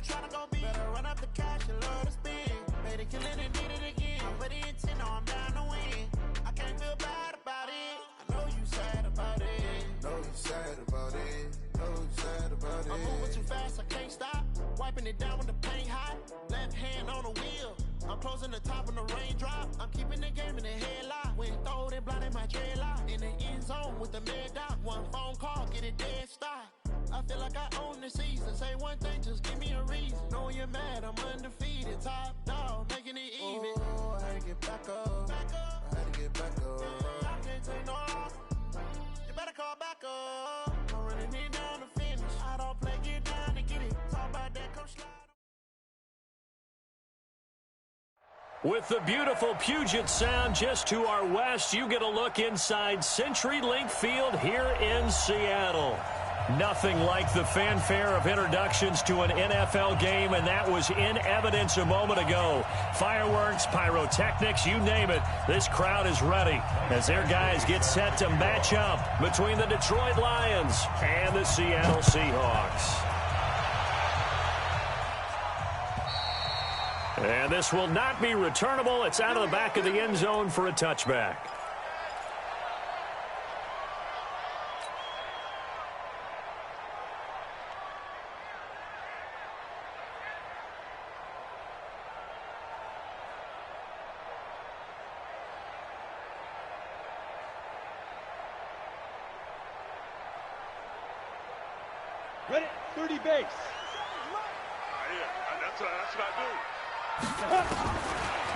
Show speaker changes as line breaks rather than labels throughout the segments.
tryna go big. Better run up the cash and love to spin. Made it killing and did it again. But the intent, no, I'm down to win. I can't feel bad about it. I know you sad about it.
Know you sad about it. Know you sad about it.
I'm moving too fast, I can't stop. Wiping it down when the paint hot. Left hand on the wheel. I'm closing the top when the raindrop. I'm keeping the game in the headlock. When throwed and blinded my dreadlock. In the end zone with the mad dot. One phone call, get it dead stop. I feel like I own the season. Say one thing, just give me a reason. Knowing you're mad, I'm undefeated. Top dog, making it even.
Oh, I had to get back up. I had to get back up.
I can't take no loss. You better call back up. I'm running it down to finish. I don't play, get down to get it. Talk about that, come slide.
With the beautiful Puget Sound just to our west, you get a look inside CenturyLink Field here in Seattle. Nothing like the fanfare of introductions to an NFL game, and that was in evidence a moment ago. Fireworks, pyrotechnics, you name it. This crowd is ready as their guys get set to match up between the Detroit Lions and the Seattle Seahawks. And this will not be returnable. It's out of the back of the end zone for a touchback.
Ready, 30 base.
That's what I do.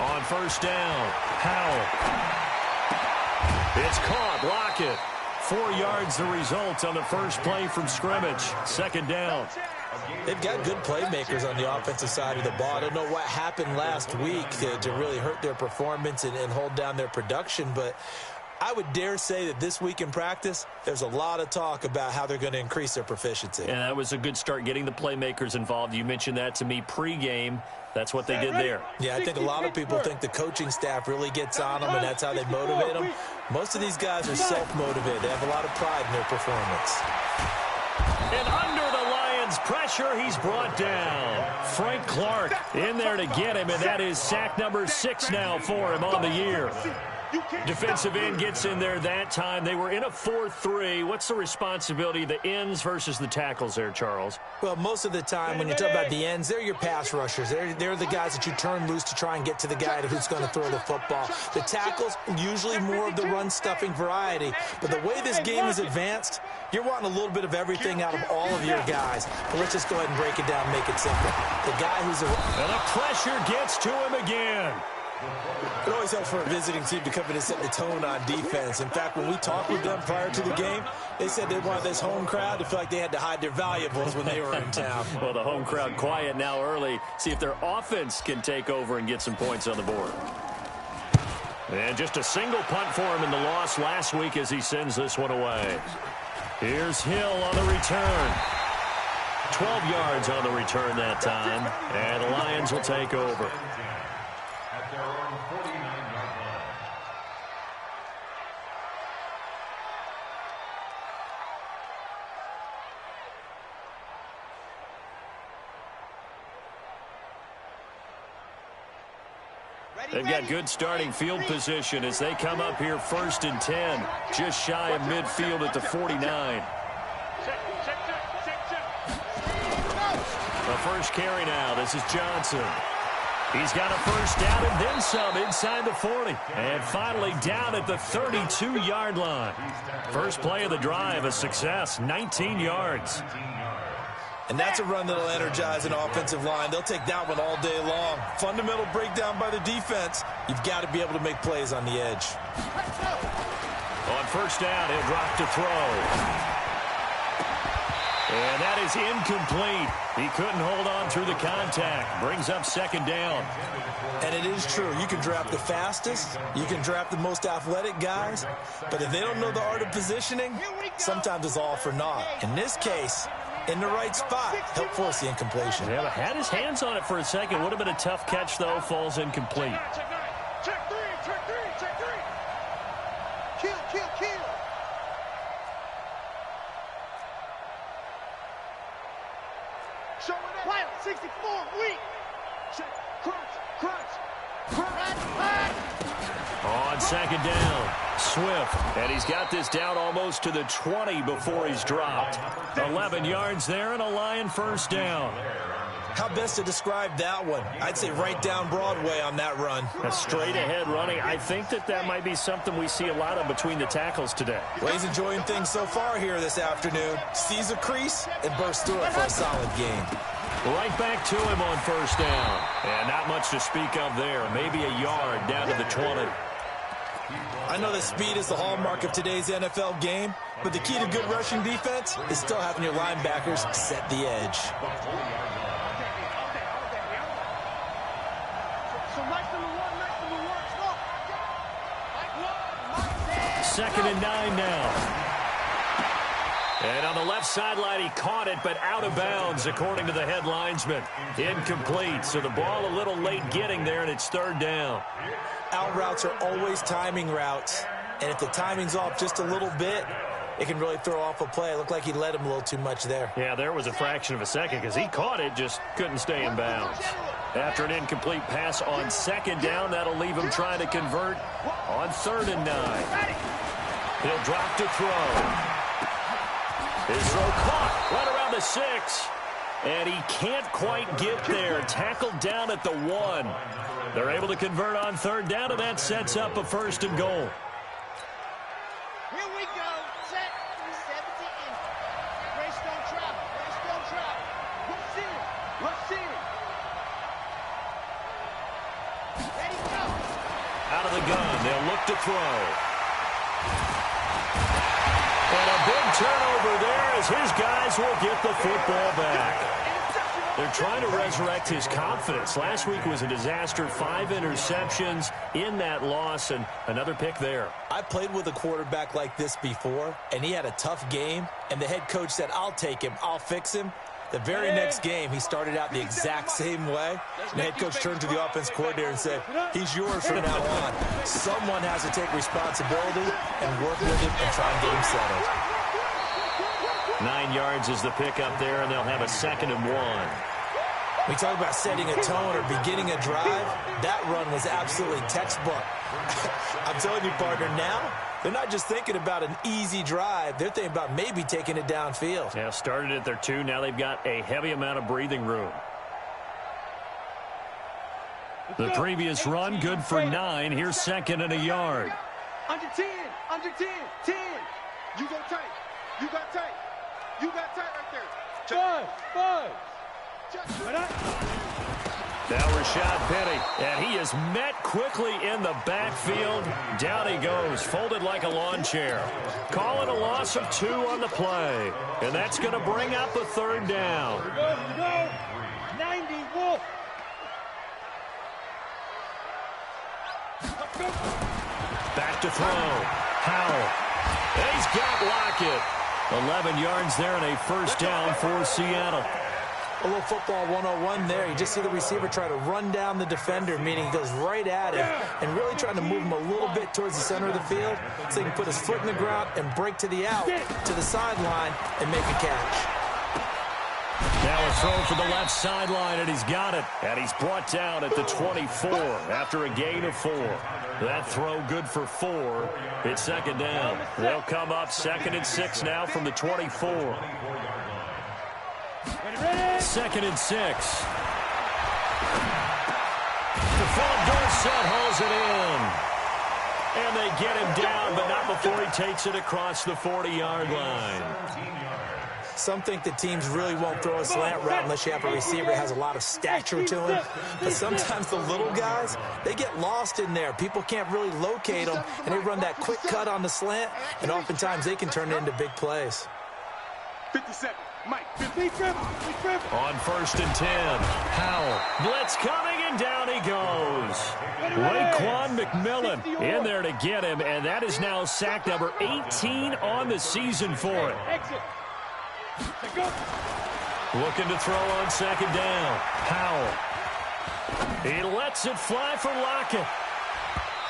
On first down, Howell. It's caught. Lockett. 4 yards the result on the first play from scrimmage. Second down.
They've got good playmakers on the offensive side of the ball. I don't know what happened last week to really hurt their performance and hold down their production, but I would dare say that this week in practice, there's a lot of talk about how they're going to increase their proficiency.
And that was a good start, getting the playmakers involved. You mentioned that to me pregame. That's what they did there.
Yeah, I think a lot of people think the coaching staff really gets on them, and that's how they motivate them. Most of these guys are self-motivated. They have a lot of pride in their performance.
And under the Lions' pressure, he's brought down. Frank Clark in there to get him, and that is sack number 6 now for him on the year. Defensive end gets in there that time. They were in a 4-3. What's the responsibility of the ends versus the tackles there, Charles?
Well, most of the time when you talk about the ends, they're your pass rushers. They're the guys that you turn loose to try and get to the guy who's going to throw the football. The tackles, usually more of the run-stuffing variety. But the way this game is advanced, you're wanting a little bit of everything out of all of your guys. But let's just go ahead and break it down and make it simple. The guy who's
and the pressure gets to him again.
It always helps for a visiting team to come in and set the tone on defense. In fact, when we talked with them prior to the game, they said they wanted this home crowd to feel like they had to hide their valuables when they were in town.
Well, the home crowd quiet now early. See if their offense can take over and get some points on the board. And just a single punt for him in the loss last week as he sends this one away. Here's Hill on the return. 12 yards on the return that time. And the Lions will take over. They've got good starting field position as they come up here 1st and 10, just shy of midfield at the 49. The first carry now. This is Johnson. He's got a first down and then some inside the 40. And finally down at the 32-yard line. First play of the drive, a success, 19 yards.
And that's a run that'll energize an offensive line. They'll take that one all day long. Fundamental breakdown by the defense. You've got to be able to make plays on the edge.
On first down, he'll drop to throw. And that is incomplete. He couldn't hold on through the contact. Brings up second down.
And it is true. You can draft the fastest. You can draft the most athletic guys. But if they don't know the art of positioning, sometimes it's all for naught. In this case, in the right spot, help force the incompletion.
Yeah, had his hands on it for a second. Would have been a tough catch, though. Falls incomplete.
Check three. Kill. Show it up.
Wild, 64, weak.
Check. Crunch.
On second down, Swift. And he's got this down almost to the 20 before he's dropped. 11 yards there and a Lion first down.
How best to describe that one? I'd say right down Broadway on that run.
A straight-ahead running. I think that might be something we see a lot of between the tackles today.
Well, he's enjoying things so far here this afternoon. Sees a crease and bursts through it for a solid gain.
Right back to him on first down. And not much to speak of there. Maybe a yard down to the 20.
I know that speed is the hallmark of today's NFL game, but the key to good rushing defense is still having your linebackers set the edge.
Second and 9 now. And on the left sideline, he caught it, but out of bounds, according to the head linesman. Incomplete, so the ball a little late getting there, and it's third down.
Out routes are always timing routes, and if the timing's off just a little bit, it can really throw off a play. It looked like he led him a little too much there.
Yeah, there was a fraction of a second because he caught it, just couldn't stay in bounds. After an incomplete pass on second down, that'll leave him trying to convert on 3rd and 9. He'll drop to throw. His throw caught right around the 6. And he can't quite get there. Tackled down at the 1. They're able to convert on 3rd down, and that sets up a 1st and goal.
Here we go. Set. 370 in. Race don't travel.
Rush in.
Ready, go.
Out of the gun, they'll look to throw. And a big turnover there as his guys will get the football back. They're trying to resurrect his confidence. Last week was a disaster. 5 interceptions in that loss, and another pick there.
I played with a quarterback like this before, and he had a tough game, and the head coach said, I'll take him, I'll fix him. The very next game, he started out the exact same way. And the head coach turned to the offense coordinator and said, he's yours from now on. Someone has to take responsibility and work with him and try and get him settled.
9 yards is the pickup there, and they'll have a 2nd and 1.
We talk about setting a tone or beginning a drive. That run was absolutely textbook. I'm telling you, partner, now they're not just thinking about an easy drive. They're thinking about maybe taking it downfield.
Yeah, started at their 2. Now they've got a heavy amount of breathing room. The previous run, good for 9. Here's 2nd and a yard.
Under 10. 10. You go tight. You got tight. Right there. 5.
Now Rashad Penny, and he is met quickly in the backfield. Down he goes, folded like a lawn chair. Calling a loss of 2 on the play, and that's going to bring up a 3rd down.
Go. 90, Wolf.
Back to throw. Howell. And he's got Lockett. 11 yards there and a 1st down for Seattle.
A little football 101 there. You just see the receiver try to run down the defender, meaning he goes right at him and really trying to move him a little bit towards the center of the field so he can put his foot in the ground and break to the out, to the sideline, and make a catch.
Now a throw for the left sideline, and he's got it. And he's brought down at the 24 after a gain of 4. That throw good for 4. It's 2nd down. They'll come up 2nd and 6 now from the 24. 2nd and 6. Philip Dorsett hauls it in. And they get him down, but not before he takes it across the 40-yard line.
Some think the teams really won't throw a slant route unless you have a receiver that has a lot of stature to him. But sometimes the little guys, they get lost in there. People can't really locate them, and they run that quick cut on the slant, and oftentimes they can turn it into big plays.
57. Mike.
On 1st and 10. Howell. Blitz coming, and down he goes. Raekwon McMillan in there to get him, and that is now sack number 18 on the season for it. Looking to throw on 2nd down. Howell. He lets it fly for Lockett.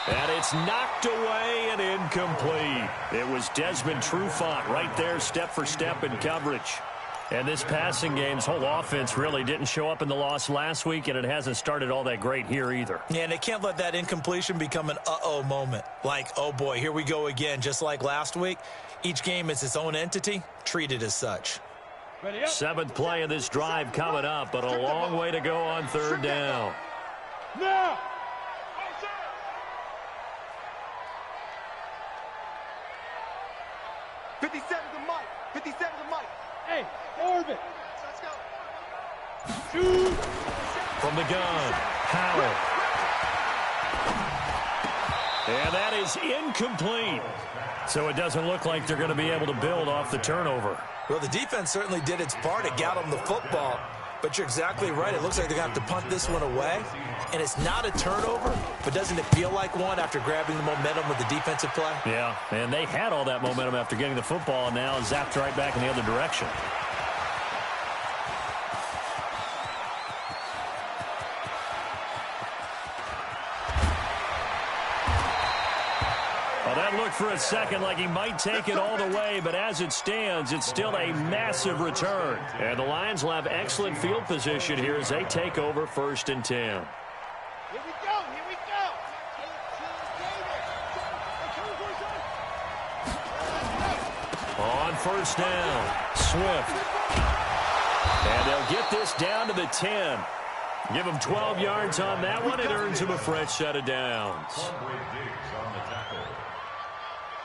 And it's knocked away and incomplete. It was Desmond Trufant right there, step for step in coverage. And this passing game's whole offense really didn't show up in the loss last week, and it hasn't started all that great here either.
Yeah, and they can't let that incompletion become an uh-oh moment. Like, oh boy, here we go again, just like last week. Each game is its own entity, treated as such.
Seventh play of this drive coming up, but a long way to go on third down.
Now! 57 to Mike. 57 to Mike. Hey, Orbit. Let's go. Shoot.
From the gun, Howell. And that is incomplete. So it doesn't look like they're going to be able to build off the turnover.
Well, the defense certainly did its part. It got them the football. But you're exactly right. It looks like they're going to have to punt this one away. And it's not a turnover, but doesn't it feel like one after grabbing the momentum with the defensive play?
Yeah, and they had all that momentum after getting the football, and now zapped right back in the other direction. Well, that looked for a second like he might take it all the way, but as it stands, it's still a massive return. And the Lions will have excellent field position here as they take over 1st and 10.
Here we go, here we go.
On 1st down, Swift. And they'll get this down to the 10. Give him 12 yards on that one. It earns him a fresh set of downs.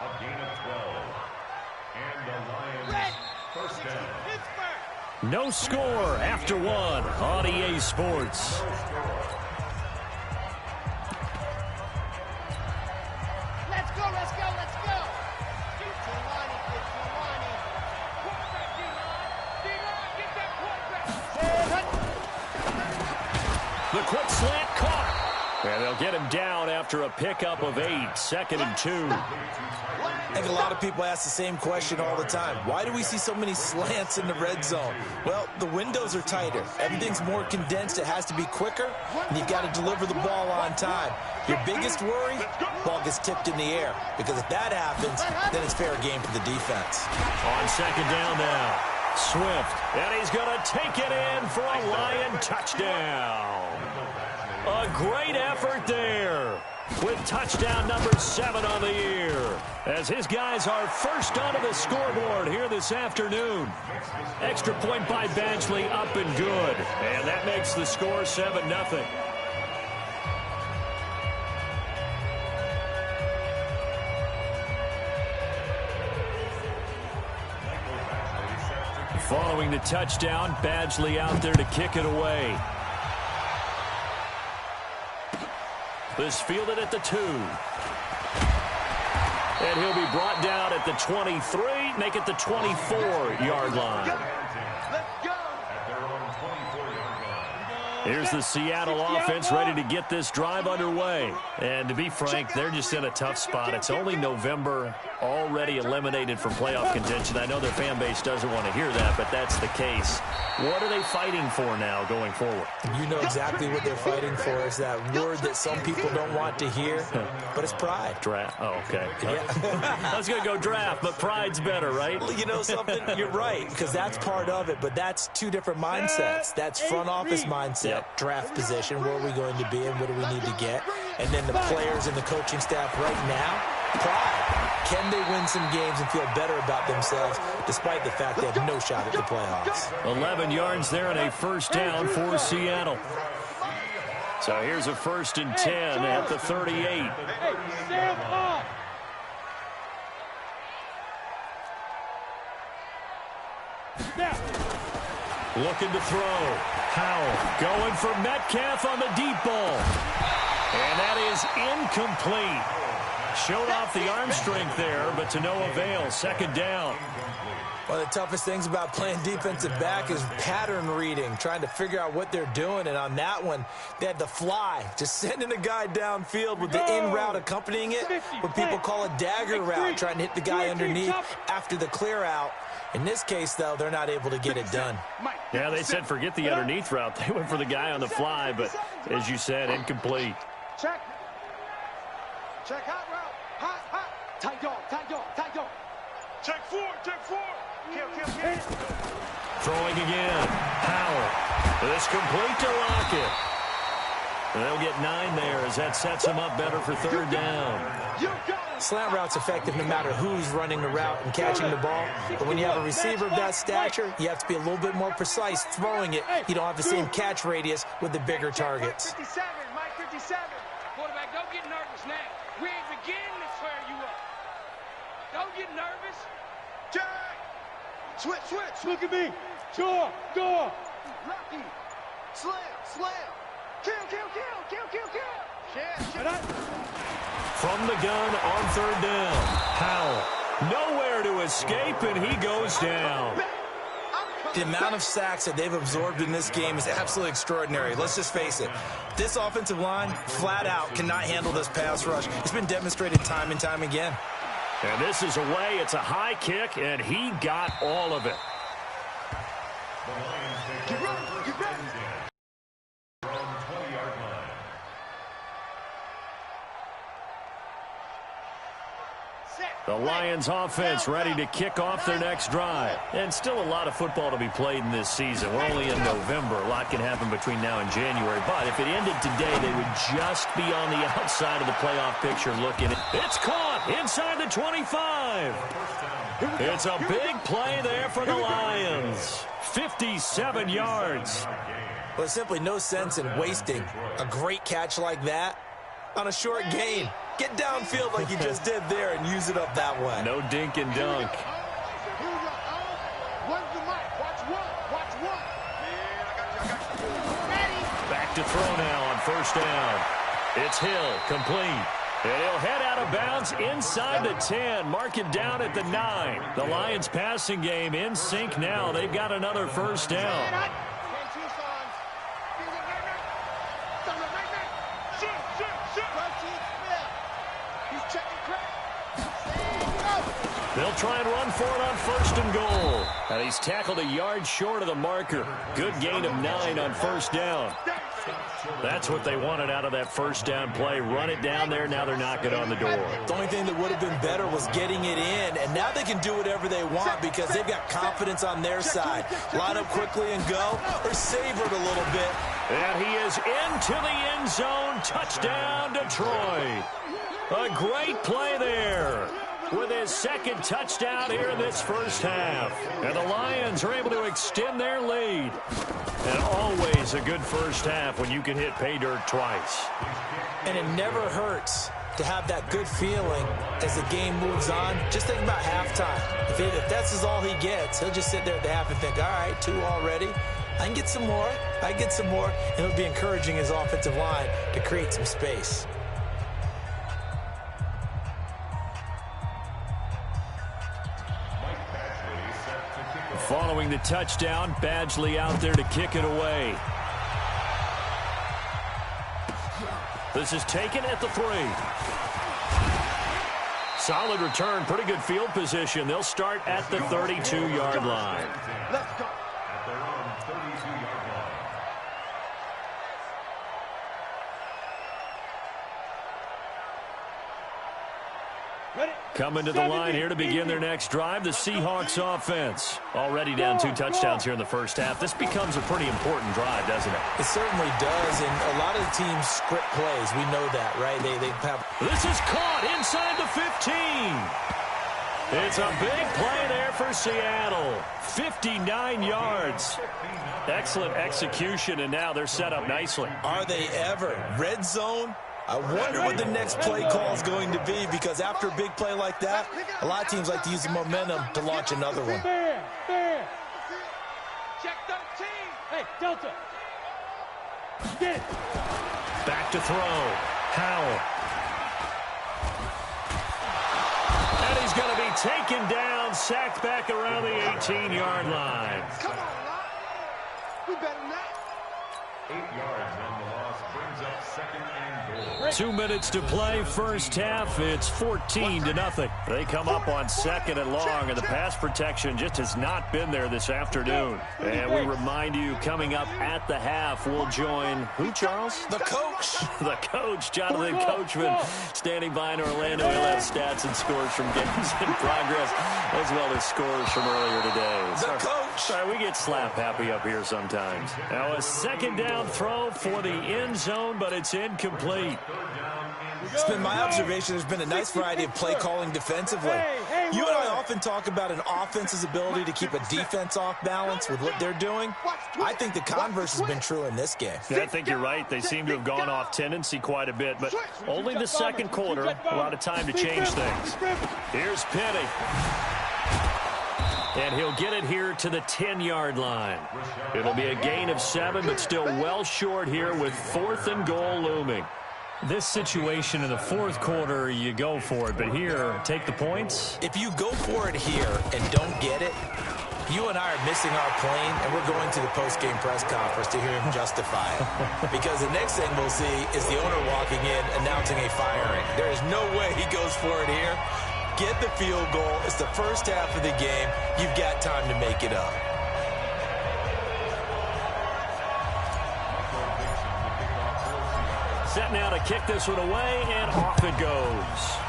A gain of 12. And the Lions first down.
No score after one on EA Sports.
Let's go, let's go, let's go. T-Lonnie, T-Lonnie.
Quarterback, D-line. D-line, get that quarterback.
The quick slant caught. And they'll get him down after a pickup of 8, 2nd and 2.
I think a lot of people ask the same question all the time. Why do we see so many slants in the red zone? Well, the windows are tighter. Everything's more condensed. It has to be quicker, and you've got to deliver the ball on time. Your biggest worry, ball gets tipped in the air, because if that happens, then it's fair game for the defense.
On 2nd down now, Swift, and he's going to take it in for a Lion touchdown. A great effort there with touchdown number 7 on the year, as his guys are first onto the scoreboard here this afternoon. Extra point by Badgley, up and good, and that makes the score 7-0. Following the touchdown, Badgley out there to kick it away. This fielded at the 2. And he'll be brought down at the 23, make it the 24-yard line.
Let's go.
Here's the Seattle offense ready to get this drive underway. And to be frank, they're just in a tough spot. It's only November, already eliminated from playoff contention. I know their fan base doesn't want to hear that, but that's the case. What are they fighting for now going forward?
You know exactly what they're fighting for. Is that word that some people don't want to hear, but it's pride.
Draft. Oh, okay.
Yeah.
I was going to go draft, but pride's better, right?
Well, you know something? You're right, because that's part of it, but that's two different mindsets. That's front office mindset, draft position, where are we going to be and what do we need to get? And then the players and the coaching staff right now, pride. Can they win some games and feel better about themselves despite the fact they have no shot at the playoffs?
11 yards there and a first down for Seattle. So here's a 1st and 10 at the 38.
Hey, stand up. Now.
Looking to throw. Howell going for Metcalf on the deep ball. And that is incomplete. Showed off the arm strength there, but to no avail. 2nd down.
One of the toughest things about playing defensive back is pattern reading, trying to figure out what they're doing. And on that one, they had the fly, just sending a guy downfield with the in route accompanying it, what people call a dagger route, trying to hit the guy underneath after the clear out. In this case, though, they're not able to get it done.
Yeah, they said forget the underneath route. They went for the guy on the fly, but as you said, incomplete.
Check. Check hot route. Hot, hot. Tight dog, tight dog, tight dog. Check 4, check 4.
Throwing again. Howell. This complete to Lockett. They'll get 9 there as that sets him up better for third down.
Slant route's effective no matter who's running the route and catching the ball. But when you have a receiver of that stature, you have to be a little bit more precise throwing it. You don't have the same catch radius with the bigger targets.
57, Mike 57. Quarterback, don't get nervous now. We ain't beginning to swear you up. Don't get nervous.
Jack! Switch.
Look at me. Sure.
Rocky. Slam. Kill. Shit.
From the gun on third down. Howell. Nowhere to escape, and he goes down.
The amount of sacks that they've absorbed in this game is absolutely extraordinary. Let's just face it. This offensive line, flat out, cannot handle this pass rush. It's been demonstrated time and time again.
And this is away. It's a high kick, and he got all of it.
Get ready.
From 20-yard line.
The Lions offense ready to kick off their next drive. And still a lot of football to be played in this season. We're only in November. A lot can happen between now and January. But if it ended today, they would just be on the outside of the playoff picture looking. It's caught inside the 25. It's a big play there for the Lions. 57 yards.
Well, there's simply no sense in wasting a great catch like that on a short gain. Get downfield like you just did there and use it up that way.
No dink and dunk.
When's the mic? Watch one.
Back to throw now on first down. It's Hill, complete. And he'll head out of bounds inside the 10. Mark it down at the 9. The Lions passing game in sync now. They've got another first down. They'll try and run for it on first and goal. And he's tackled a yard short of the marker. Good gain of 9 on first down. That's what they wanted out of that first down play. Run it down there. Now they're knocking on the door.
The only thing that would have been better was getting it in. And now they can do whatever they want because they've got confidence on their side. Line up quickly and go, or savor it a little bit.
And he is into the end zone. Touchdown, Detroit. A great play there with his second touchdown here in this first half. And the Lions are able to extend their lead. And always a good first half when you can hit pay dirt twice.
And it never hurts to have that good feeling as the game moves on. Just think about halftime. If that's all he gets, he'll just sit there at the half and think, all right, 2 already. I can get some more. And it'll be encouraging his offensive line to create some space.
Following the touchdown, Badgley out there to kick it away. This is taken at the 3. Solid return, pretty good field position. They'll start at the 32-yard line.
Let's go.
At their own 32-yard line.
Coming to the line here to begin their next drive, the Seahawks offense. Already down 2 touchdowns here in the first half. This becomes a pretty important drive, doesn't it?
It certainly does, and a lot of the teams script plays. We know that, right? They have.
This is caught inside the 15. It's a big play there for Seattle. 59 yards. Excellent execution, and now they're set up nicely.
Are they ever? Red zone? I wonder what the next play call is going to be, because after a big play like that, a lot of teams like to use the momentum to launch another one.
Check 13. Hey, Delta. Get it.
Back to throw. Howell. And he's going to be taken down, sacked back around the 18-yard line.
Come on, Locke. We better not.
8 yards on the loss. brings up second and goal.
2 minutes to play, first half. It's 14-0. They come up on second and long, and the pass protection just has not been there this afternoon. And we remind you, coming up at the half, we'll join who, Charles?
The coach.
The coach, Jonathan Coachman, standing by in Orlando. He'll have stats and scores from games in progress, as well as scores from earlier today.
The coach.
Sorry, we get slap happy up here sometimes. Now a second down throw for the end zone, but it's incomplete.
It's been my observation there's been a nice variety of play calling defensively. You and I often talk about an offense's ability to keep a defense off balance with what they're doing. I think the converse has been true in this game.
Yeah, I think you're right. They seem to have gone off tendency quite a bit, but only the second quarter. A lot of time to change things. Here's Penny. And he'll get it here to the 10-yard line. It'll be a gain of 7, but still well short here with 4th and goal looming. This situation in the fourth quarter, you go for it. But here, take the points.
If you go for it here and don't get it, you and I are missing our plane, and we're going to the post-game press conference to hear him justify it. Because the next thing we'll see is the owner walking in, announcing a firing. There is no way he goes for it here. Get the field goal. It's the first half of the game. You've got time to make it up.
Set now to kick this one away, and off it goes.